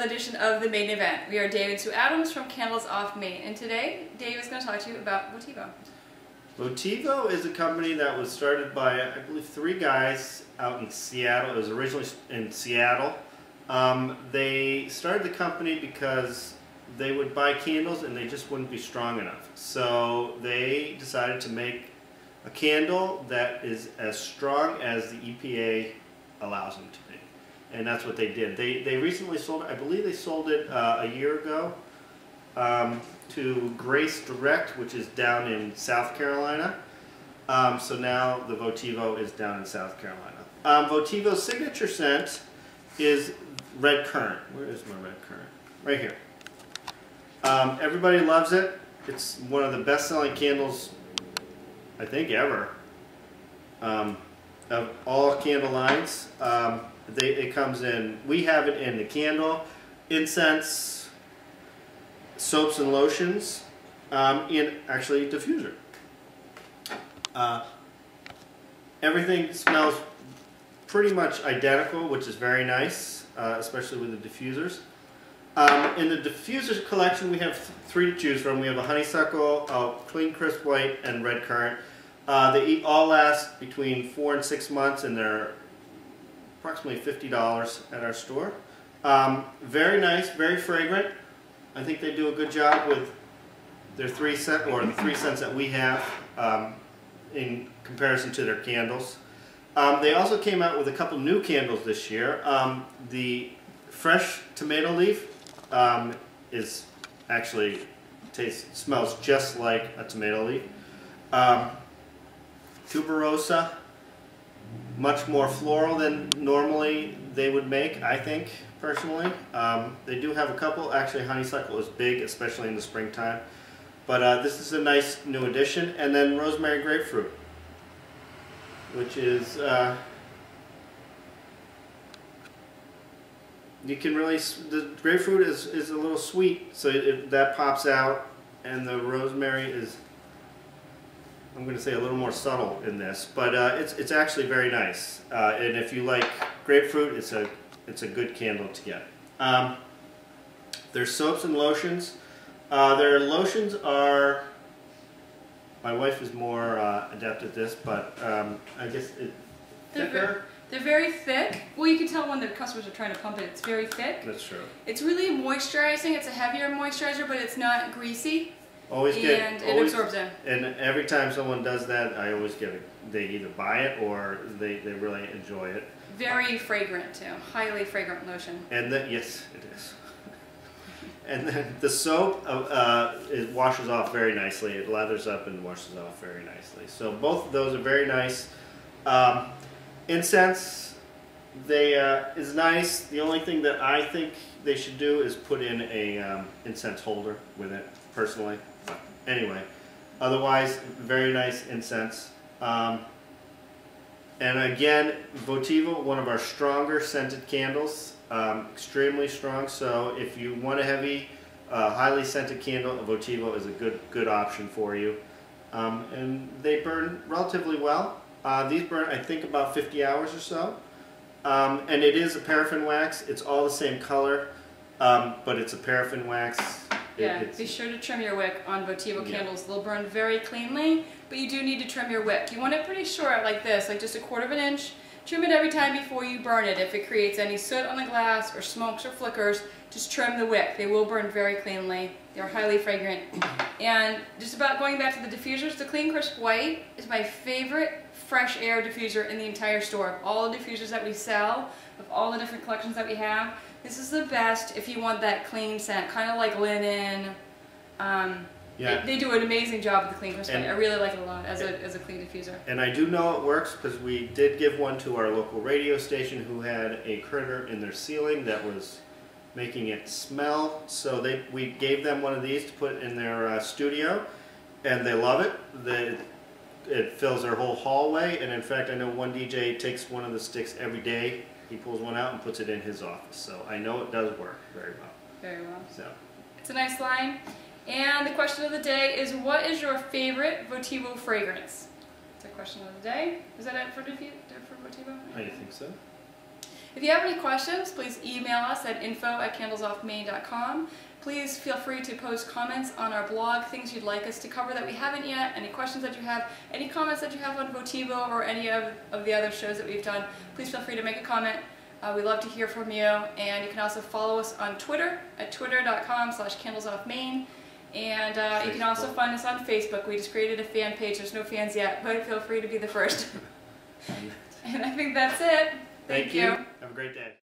another edition of The Main Event. We are Dave and Sue Adams from Candles Off Main, and today Dave is going to talk to you about Votivo. Votivo is a company that was started by, I believe, 3 guys out in Seattle. It was originally in Seattle. They started the company because they would buy candles and they just wouldn't be strong enough. So they decided to make a candle that is as strong as the EPA allows them to be. And that's what they did. They recently sold it, I believe they sold it a year ago to Grace Direct, which is down in South Carolina. So now the Votivo is down in South Carolina. Votivo's signature scent is Red Currant. Where is my Red Currant? Right here. Everybody loves it. It's one of the best-selling candles, I think, ever. Of all candle lines. It comes in, we have it in the candle, incense, soaps and lotions, and actually diffuser. Everything smells pretty much identical, which is very nice, especially with the diffusers. In the diffusers collection, we have 3 to choose from. We have a honeysuckle, a clean crisp white, and red currant. They all last between 4 and 6 months, and they're approximately $50 at our store. Very nice, very fragrant. I think they do a good job with their 3 scent, or the 3 scents that we have in comparison to their candles. They also came out with a couple new candles this year. The fresh tomato leaf is actually smells just like a tomato leaf. Tuberosa, much more floral than normally they would make, I think, personally. They do have a couple. Actually, honeysuckle is big, especially in the springtime. But this is a nice new addition. And then rosemary grapefruit, which is, you can really, the grapefruit is a little sweet, so that pops out, and the rosemary is, I'm going to say, a little more subtle in this, but it's actually very nice. And if you like grapefruit, it's a good candle to get. There's soaps and lotions. Their lotions are, my wife is more adept at this, but I guess thicker. They're very thick. Well, you can tell when the customers are trying to pump it, it's very thick. That's true. It's really moisturizing. It's a heavier moisturizer, but it's not greasy. It absorbs in. And every time someone does that, I always get it. They either buy it or they really enjoy it. Very fragrant too. Highly fragrant lotion. And then, yes, it is. And then the soap, it washes off very nicely. It lathers up and washes off very nicely. So both of those are very nice. Incense, is nice. The only thing that I think they should do is put in a incense holder with it, personally. But anyway, otherwise, very nice incense. And again, Votivo, one of our stronger scented candles, extremely strong. So if you want a heavy, highly scented candle, Votivo is a good option for you. And they burn relatively well. These burn, I think, about 50 hours or so. And it is a paraffin wax. It's all the same color, but it's a paraffin wax. Yeah, be sure to trim your wick on Votivo candles. They'll burn very cleanly, but you do need to trim your wick. You want it pretty short, like this, like just 1/4 inch. Trim it every time before you burn it. If it creates any soot on the glass or smokes or flickers, just trim the wick. They will burn very cleanly. They're highly fragrant. And just about going back to the diffusers, the Clean Crisp White is my favorite fresh air diffuser in the entire store. All the diffusers that we sell, of all the different collections that we have, this is the best if you want that clean scent, kind of like linen. Yeah. They do an amazing job with the Clean Crisp White. I really like it a lot as a clean diffuser. And I do know it works because we did give one to our local radio station who had a critter in their ceiling that was making it smell. So we gave them one of these to put in their studio, and they love it. It fills their whole hallway, and in fact I know one DJ takes one of the sticks every day. He pulls one out and puts it in his office. So I know it does work very well. Very well. So it's a nice line. And the question of the day is, what is your favorite Votivo fragrance? It's a question of the day. Is that it for Votivo? I think so. If you have any questions, please email us at info@candlesoffmaine.com. Please feel free to post comments on our blog, things you'd like us to cover that we haven't yet, any questions that you have, any comments that you have on Votivo or any of the other shows that we've done. Please feel free to make a comment. We love to hear from you, and you can also follow us on Twitter at twitter.com/candlesoffmaine. And you can also find us on Facebook. We just created a fan page. There's no fans yet, but feel free to be the first. And I think that's it. Thank you. Have a great day.